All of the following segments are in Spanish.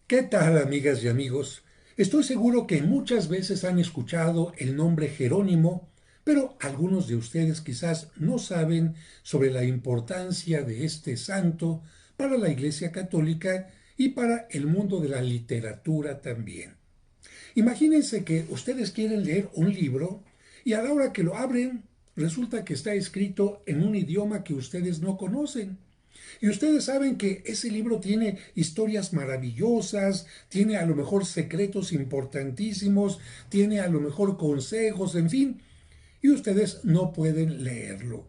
¿Qué tal, amigas y amigos? Estoy seguro que muchas veces han escuchado el nombre Jerónimo, pero algunos de ustedes quizás no saben sobre la importancia de este santo para la Iglesia Católica y para el mundo de la literatura también. Imagínense que ustedes quieren leer un libro y a la hora que lo abren resulta que está escrito en un idioma que ustedes no conocen. Y ustedes saben que ese libro tiene historias maravillosas, tiene a lo mejor secretos importantísimos, tiene a lo mejor consejos, en fin, y ustedes no pueden leerlo.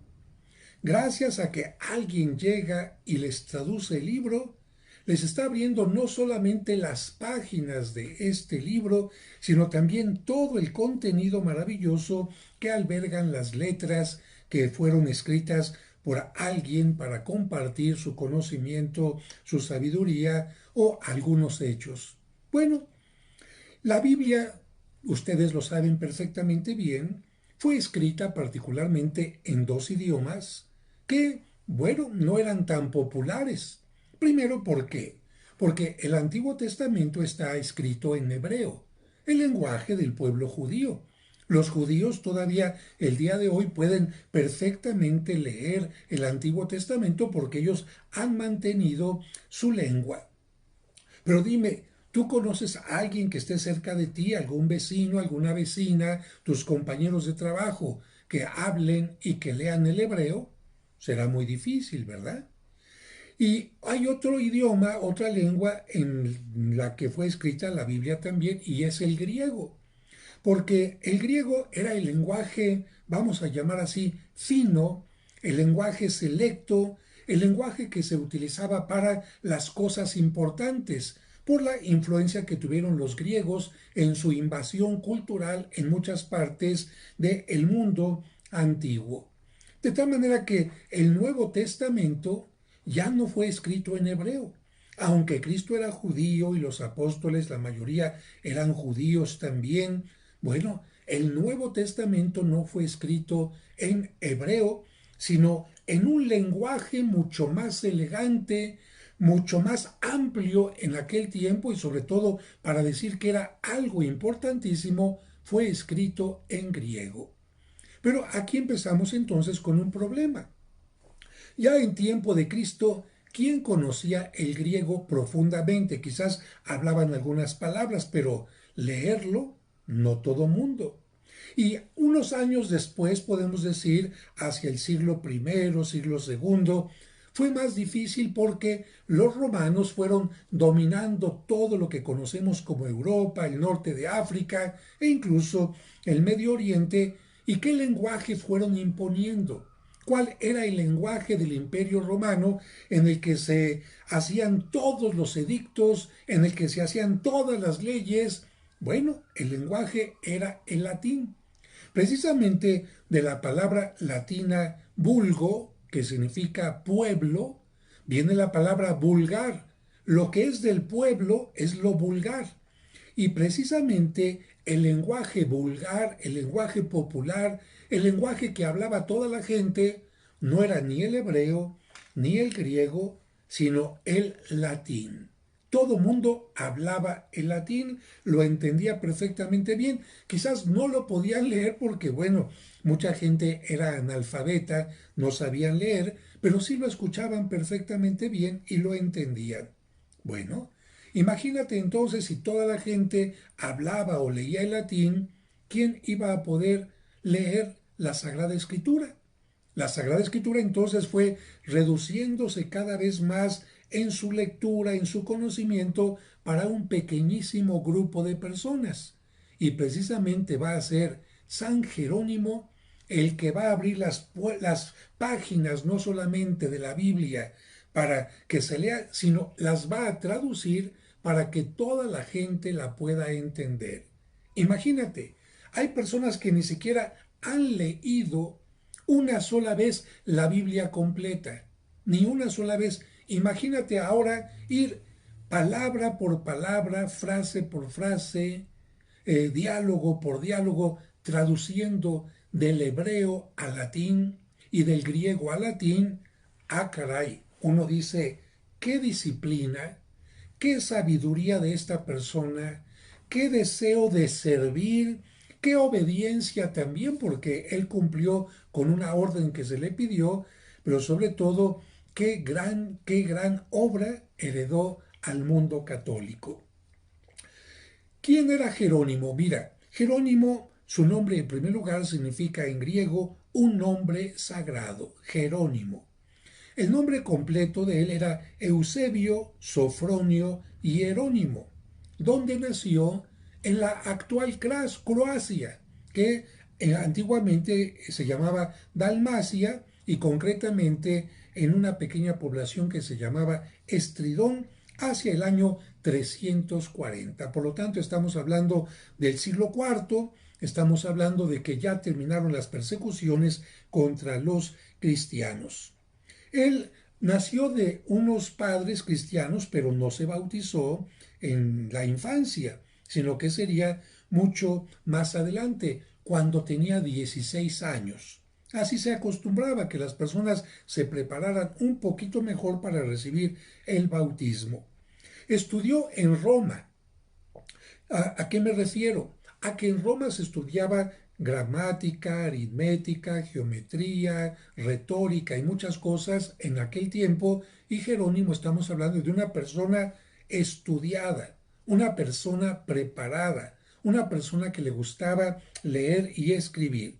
Gracias a que alguien llega y les traduce el libro, les está abriendo no solamente las páginas de este libro, sino también todo el contenido maravilloso que albergan las letras que fueron escritas por alguien para compartir su conocimiento, su sabiduría o algunos hechos. Bueno, la Biblia, ustedes lo saben perfectamente bien, fue escrita particularmente en dos idiomas que, bueno, no eran tan populares. Primero, ¿por qué? Porque el Antiguo Testamento está escrito en hebreo, el lenguaje del pueblo judío. Los judíos todavía el día de hoy pueden perfectamente leer el Antiguo Testamento porque ellos han mantenido su lengua. Pero dime, ¿tú conoces a alguien que esté cerca de ti, algún vecino, alguna vecina, tus compañeros de trabajo, que hablen y que lean el hebreo? Será muy difícil, ¿verdad? Y hay otro idioma, otra lengua en la que fue escrita la Biblia también, y es el griego. Porque el griego era el lenguaje, vamos a llamar así, fino, el lenguaje selecto, el lenguaje que se utilizaba para las cosas importantes, por la influencia que tuvieron los griegos en su invasión cultural en muchas partes del mundo antiguo. De tal manera que el Nuevo Testamento ya no fue escrito en hebreo. Aunque Cristo era judío y los apóstoles, la mayoría eran judíos también, bueno, el Nuevo Testamento no fue escrito en hebreo, sino en un lenguaje mucho más elegante, mucho más amplio en aquel tiempo y sobre todo para decir que era algo importantísimo, fue escrito en griego. Pero aquí empezamos entonces con un problema. Ya en tiempo de Cristo, ¿quién conocía el griego profundamente? Quizás hablaban algunas palabras, pero leerlo, no todo mundo. Y unos años después, podemos decir, hacia el siglo I, siglo II, fue más difícil porque los romanos fueron dominando todo lo que conocemos como Europa, el norte de África e incluso el Medio Oriente. ¿Y qué lenguaje fueron imponiendo? ¿Cuál era el lenguaje del Imperio Romano en el que se hacían todos los edictos, en el que se hacían todas las leyes? Bueno, el lenguaje era el latín. Precisamente de la palabra latina vulgo, que significa pueblo, viene la palabra vulgar. Lo que es del pueblo es lo vulgar. Y precisamente el lenguaje vulgar, el lenguaje popular, el lenguaje que hablaba toda la gente, no era ni el hebreo, ni el griego, sino el latín. Todo mundo hablaba el latín, lo entendía perfectamente bien. Quizás no lo podían leer porque, bueno, mucha gente era analfabeta, no sabían leer, pero sí lo escuchaban perfectamente bien y lo entendían. Bueno, imagínate entonces si toda la gente hablaba o leía el latín, ¿quién iba a poder leer la Sagrada Escritura? La Sagrada Escritura entonces fue reduciéndose cada vez más en su lectura, en su conocimiento, para un pequeñísimo grupo de personas. Y precisamente va a ser San Jerónimo el que va a abrir las páginas no solamente de la Biblia para que se lea, sino las va a traducir para que toda la gente la pueda entender. Imagínate, hay personas que ni siquiera han leído una sola vez la Biblia completa, ni una sola vez. Imagínate ahora ir palabra por palabra, frase por frase, diálogo por diálogo, traduciendo del hebreo al latín y del griego al latín. Ah, caray, uno dice, qué disciplina, qué sabiduría de esta persona, qué deseo de servir, qué obediencia también, porque él cumplió con una orden que se le pidió, pero sobre todo, qué gran obra heredó al mundo católico. ¿Quién era Jerónimo? Mira, Jerónimo, su nombre en primer lugar significa en griego un nombre sagrado, Jerónimo. El nombre completo de él era Eusebio Sofronio Hierónimo, donde nació en la actual Croacia, que antiguamente se llamaba Dalmacia y concretamente en una pequeña población que se llamaba Estridón hacia el año 340. Por lo tanto, estamos hablando del siglo IV, estamos hablando de que ya terminaron las persecuciones contra los cristianos. Él nació de unos padres cristianos, pero no se bautizó en la infancia, sino que sería mucho más adelante, cuando tenía 16 años. Así se acostumbraba que las personas se prepararan un poquito mejor para recibir el bautismo. Estudió en Roma. ¿A qué me refiero? A que en Roma se estudiaba gramática, aritmética, geometría, retórica y muchas cosas en aquel tiempo, y Jerónimo estamos hablando de una persona estudiada, una persona preparada, una persona que le gustaba leer y escribir.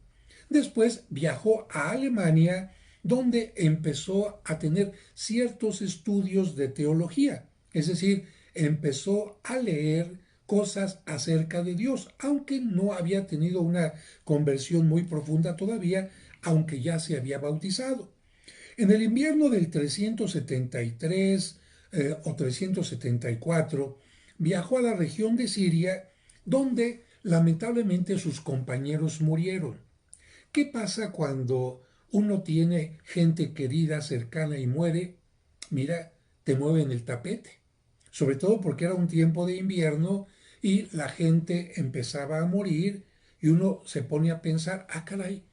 Después viajó a Alemania, donde empezó a tener ciertos estudios de teología, es decir, empezó a leer cosas acerca de Dios, aunque no había tenido una conversión muy profunda todavía, aunque ya se había bautizado. En el invierno del 373 o 374, viajó a la región de Siria, donde lamentablemente sus compañeros murieron. ¿Qué pasa cuando uno tiene gente querida, cercana y muere? Mira, te mueven el tapete. Sobre todo porque era un tiempo de invierno y la gente empezaba a morir y uno se pone a pensar, ah, caray,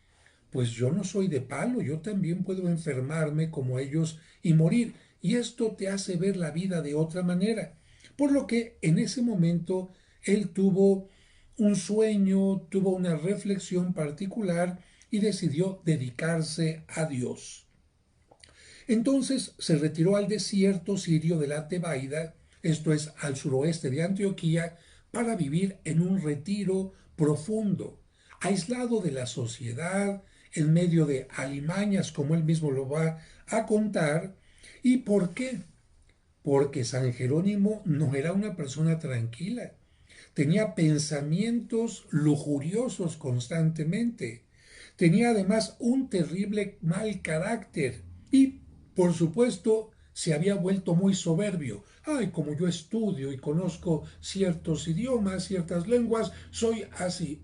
pues yo no soy de palo, yo también puedo enfermarme como ellos y morir. Y esto te hace ver la vida de otra manera. Por lo que en ese momento él tuvo un sueño, tuvo una reflexión particular y decidió dedicarse a Dios. Entonces se retiró al desierto sirio de la Tebaida, esto es al suroeste de Antioquía, para vivir en un retiro profundo, aislado de la sociedad, en medio de alimañas, como él mismo lo va a contar. ¿Y por qué? Porque San Jerónimo no era una persona tranquila. Tenía pensamientos lujuriosos constantemente. Tenía además un terrible mal carácter y, por supuesto, se había vuelto muy soberbio. Ay, como yo estudio y conozco ciertos idiomas, ciertas lenguas, soy así.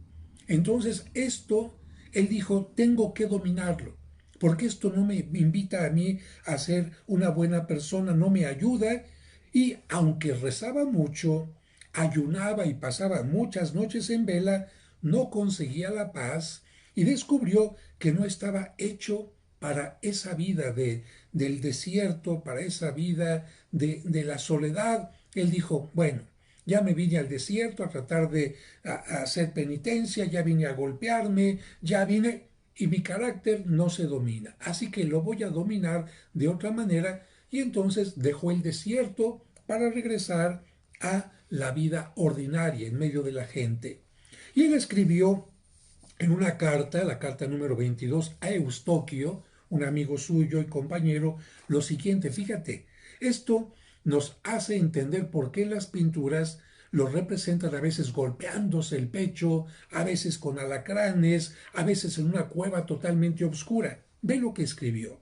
Entonces, él dijo, tengo que dominarlo, porque esto no me invita a mí a ser una buena persona, no me ayuda. Y aunque rezaba mucho, ayunaba y pasaba muchas noches en vela, no conseguía la paz y descubrió que no estaba hecho para esa vida del desierto, para esa vida de la soledad. Él dijo, bueno, ya me vine al desierto a tratar de hacer penitencia, ya vine a golpearme, ya vine y mi carácter no se domina. Así que lo voy a dominar de otra manera y entonces dejó el desierto para regresar a la vida ordinaria en medio de la gente. Y él escribió en una carta, la carta número 22, a Eustoquio, un amigo suyo y compañero, lo siguiente, fíjate, esto nos hace entender por qué las pinturas lo representan a veces golpeándose el pecho, a veces con alacranes, a veces en una cueva totalmente oscura. Ve lo que escribió.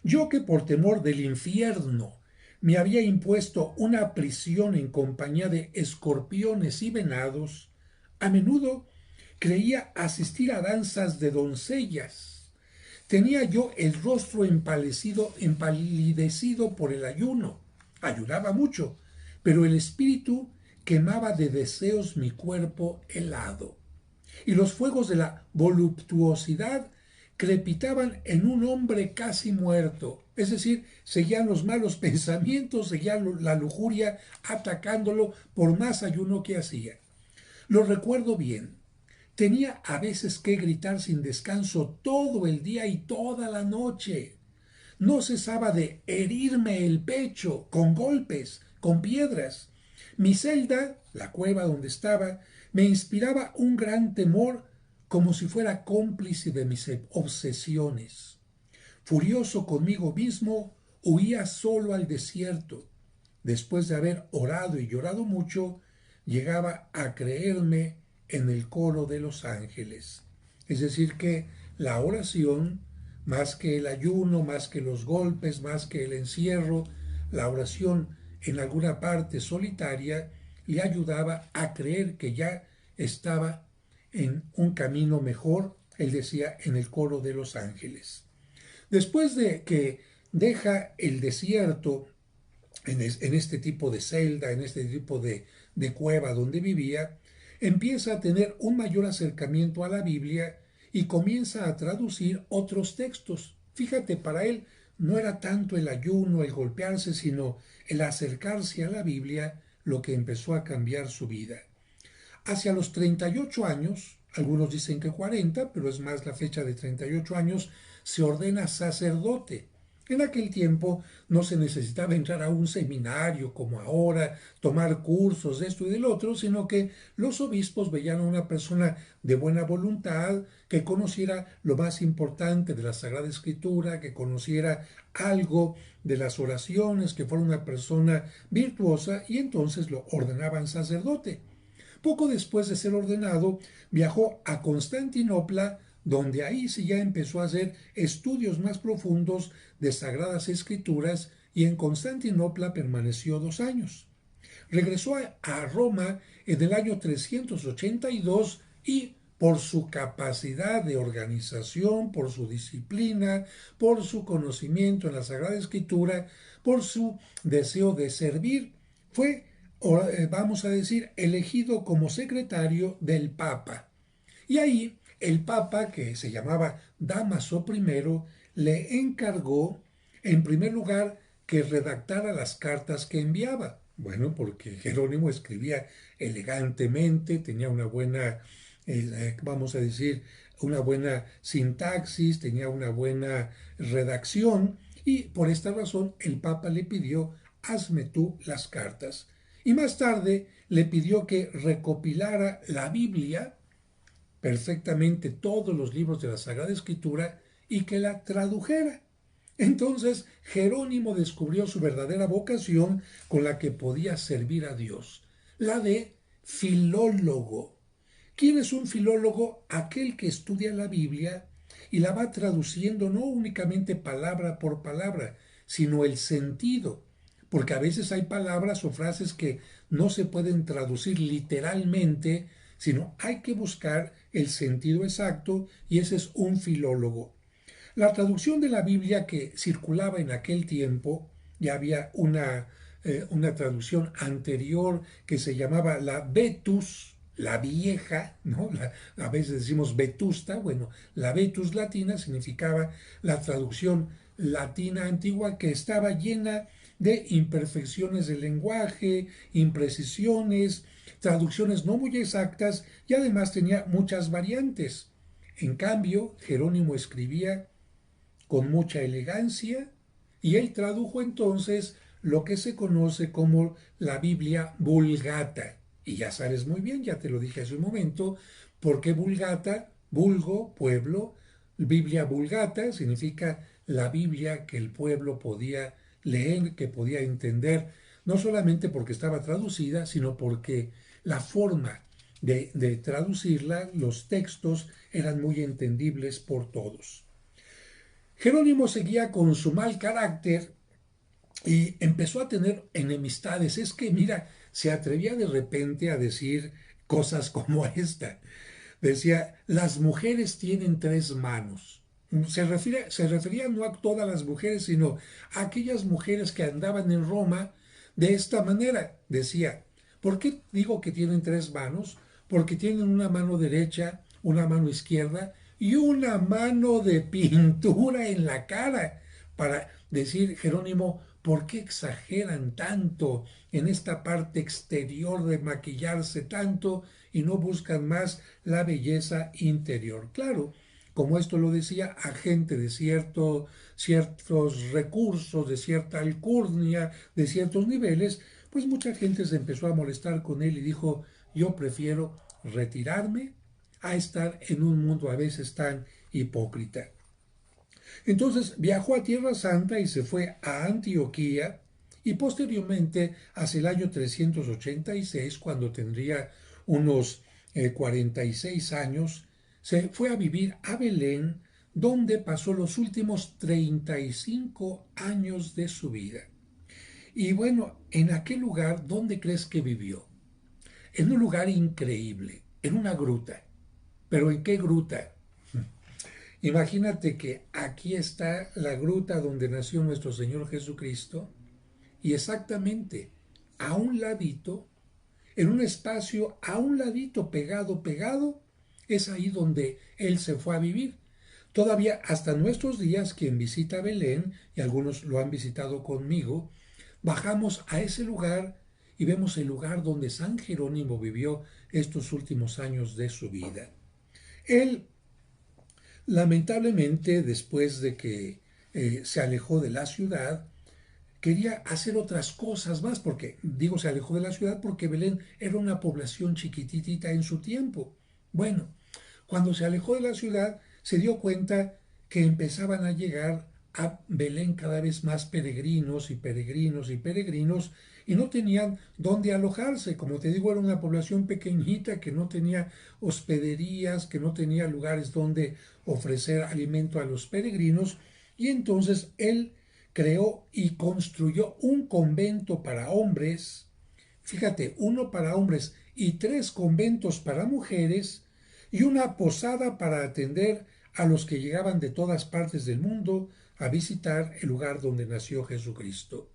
Yo que por temor del infierno me había impuesto una prisión en compañía de escorpiones y venados, a menudo creía asistir a danzas de doncellas. Tenía yo el rostro empalidecido por el ayuno. Ayunaba mucho, pero el espíritu quemaba de deseos mi cuerpo helado. Y los fuegos de la voluptuosidad crepitaban en un hombre casi muerto. Es decir, seguían los malos pensamientos, seguía la lujuria atacándolo por más ayuno que hacía. Lo recuerdo bien. Tenía a veces que gritar sin descanso todo el día y toda la noche. No cesaba de herirme el pecho con golpes, con piedras. Mi celda, la cueva donde estaba, me inspiraba un gran temor como si fuera cómplice de mis obsesiones. Furioso conmigo mismo, huía solo al desierto. Después de haber orado y llorado mucho, llegaba a creerme en el coro de los ángeles. Es decir, que la oración, más que el ayuno, más que los golpes, más que el encierro, la oración en alguna parte solitaria le ayudaba a creer que ya estaba en un camino mejor, él decía, en el coro de los ángeles. Después de que deja el desierto en este tipo de celda, en este tipo de cueva donde vivía, empieza a tener un mayor acercamiento a la Biblia y comienza a traducir otros textos. Fíjate, para él no era tanto el ayuno, el golpearse, sino el acercarse a la Biblia lo que empezó a cambiar su vida. Hacia los 38 años, algunos dicen que 40, pero es más la fecha de 38 años, se ordena sacerdote. En aquel tiempo no se necesitaba entrar a un seminario como ahora, tomar cursos de esto y del otro, sino que los obispos veían a una persona de buena voluntad, que conociera lo más importante de la Sagrada Escritura, que conociera algo de las oraciones, que fuera una persona virtuosa, y entonces lo ordenaban sacerdote. Poco después de ser ordenado, viajó a Constantinopla, donde ahí sí ya empezó a hacer estudios más profundos de Sagradas Escrituras, y en Constantinopla permaneció 2 años. Regresó a Roma en el año 382 y por su capacidad de organización, por su disciplina, por su conocimiento en la Sagrada Escritura, por su deseo de servir, fue, vamos a decir, elegido como secretario del Papa. Y ahí el Papa, que se llamaba Dámaso I, le encargó, en primer lugar, que redactara las cartas que enviaba. Bueno, porque Jerónimo escribía elegantemente, tenía una buena, vamos a decir, una buena sintaxis, tenía una buena redacción, y por esta razón el Papa le pidió: hazme tú las cartas. Y más tarde le pidió que recopilara la Biblia, perfectamente todos los libros de la Sagrada Escritura, y que la tradujera. Entonces Jerónimo descubrió su verdadera vocación con la que podía servir a Dios, la de filólogo. ¿Quién es un filólogo? Aquel que estudia la Biblia y la va traduciendo no únicamente palabra por palabra, sino el sentido, porque a veces hay palabras o frases que no se pueden traducir literalmente, sino hay que buscar el sentido exacto, y ese es un filólogo. La traducción de la Biblia que circulaba en aquel tiempo, ya había una traducción anterior que se llamaba la Vetus, la vieja, ¿no? A veces decimos Vetusta, bueno, la Vetus latina significaba la traducción latina antigua, que estaba llena de imperfecciones del lenguaje, imprecisiones, traducciones no muy exactas, y además tenía muchas variantes. En cambio, Jerónimo escribía con mucha elegancia, y él tradujo entonces lo que se conoce como la Biblia Vulgata. Y ya sabes muy bien, ya te lo dije hace un momento, ¿por qué Vulgata? Vulgo, pueblo. Biblia Vulgata significa la Biblia que el pueblo podía leer, que podía entender, no solamente porque estaba traducida, sino porque la forma de traducirla, los textos, eran muy entendibles por todos. Jerónimo seguía con su mal carácter y empezó a tener enemistades. Es que, mira, se atrevía de repente a decir cosas como esta. Decía: las mujeres tienen 3 manos. Se refería no a todas las mujeres, sino a aquellas mujeres que andaban en Roma de esta manera. Decía: ¿por qué digo que tienen 3 manos? Porque tienen una mano derecha, una mano izquierda y una mano de pintura en la cara para decir, Jerónimo, ¿por qué exageran tanto en esta parte exterior de maquillarse tanto y no buscan más la belleza interior? Claro, como esto lo decía, a gente de ciertos recursos, de cierta alcurnia, de ciertos niveles, pues mucha gente se empezó a molestar con él y dijo, yo prefiero retirarme a estar en un mundo a veces tan hipócrita. Entonces viajó a Tierra Santa y se fue a Antioquía y posteriormente, hacia el año 386, cuando tendría unos 46 años, se fue a vivir a Belén, donde pasó los últimos 35 años de su vida. Y bueno, en aquel lugar, ¿dónde crees que vivió? En un lugar increíble, en una gruta. ¿Pero en qué gruta? Imagínate que aquí está la gruta donde nació nuestro Señor Jesucristo y exactamente a un ladito, en un espacio a un ladito pegado, es ahí donde Él se fue a vivir. Todavía hasta nuestros días, quien visita Belén, y algunos lo han visitado conmigo, bajamos a ese lugar y vemos el lugar donde San Jerónimo vivió estos últimos años de su vida. Él, lamentablemente, después de que se alejó de la ciudad, quería hacer otras cosas más, porque digo se alejó de la ciudad porque Belén era una población chiquititita en su tiempo. Bueno, cuando se alejó de la ciudad, se dio cuenta que empezaban a llegar a Belén cada vez más peregrinos y peregrinos y peregrinos y no tenían dónde alojarse. Como te digo, era una población pequeñita que no tenía hospederías, que no tenía lugares donde ofrecer alimento a los peregrinos y entonces él creó y construyó un convento para hombres, fíjate, uno para hombres y 3 conventos para mujeres y una posada para atender a los que llegaban de todas partes del mundo a visitar el lugar donde nació Jesucristo.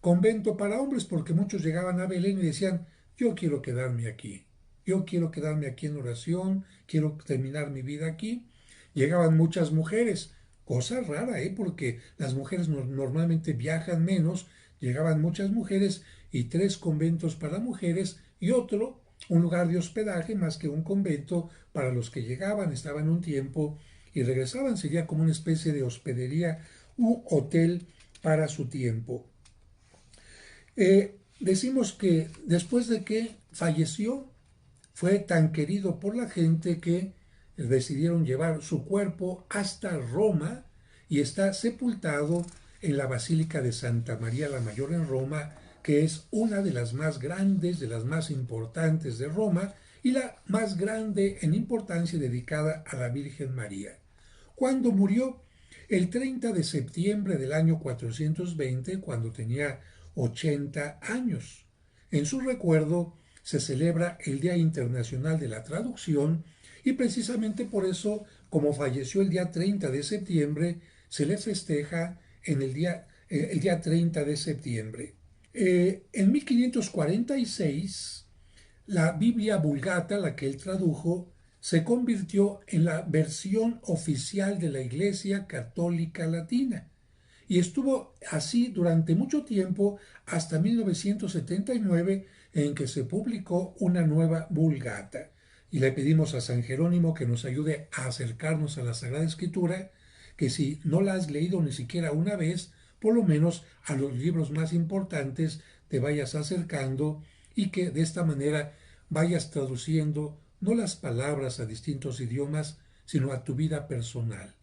Convento para hombres porque muchos llegaban a Belén y decían, yo quiero quedarme aquí, yo quiero quedarme aquí en oración, quiero terminar mi vida aquí. Llegaban muchas mujeres, cosa rara, porque las mujeres normalmente viajan menos, llegaban muchas mujeres y 3 conventos para mujeres y otro, un lugar de hospedaje más que un convento para los que llegaban, estaban un tiempo y regresaban, sería como una especie de hospedería u hotel para su tiempo. Decimos que después de que falleció, fue tan querido por la gente que decidieron llevar su cuerpo hasta Roma y está sepultado en la Basílica de Santa María la Mayor en Roma, que es una de las más grandes, de las más importantes de Roma y la más grande en importancia dedicada a la Virgen María. Cuando murió, el 30 de septiembre del año 420, cuando tenía 80 años. En su recuerdo se celebra el Día Internacional de la Traducción y precisamente por eso, como falleció el día 30 de septiembre, se le festeja en el día 30 de septiembre. En 1546, la Biblia Vulgata, la que él tradujo, se convirtió en la versión oficial de la Iglesia Católica Latina y estuvo así durante mucho tiempo hasta 1979 en que se publicó una nueva Vulgata. Y le pedimos a San Jerónimo que nos ayude a acercarnos a la Sagrada Escritura, que si no la has leído ni siquiera una vez, por lo menos a los libros más importantes te vayas acercando y que de esta manera vayas traduciendo no las palabras a distintos idiomas, sino a tu vida personal,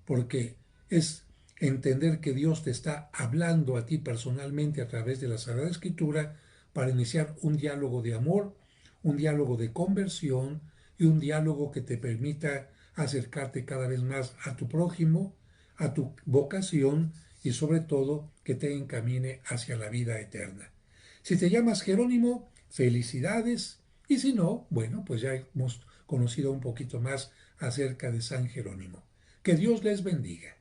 porque es entender que Dios te está hablando a ti personalmente a través de la Sagrada Escritura para iniciar un diálogo de amor, un diálogo de conversión y un diálogo que te permita acercarte cada vez más a tu prójimo, a tu vocación y sobre todo que te encamine hacia la vida eterna. Si te llamas Jerónimo, felicidades y si no, bueno, pues ya hemos conocido un poquito más acerca de San Jerónimo. Que Dios les bendiga.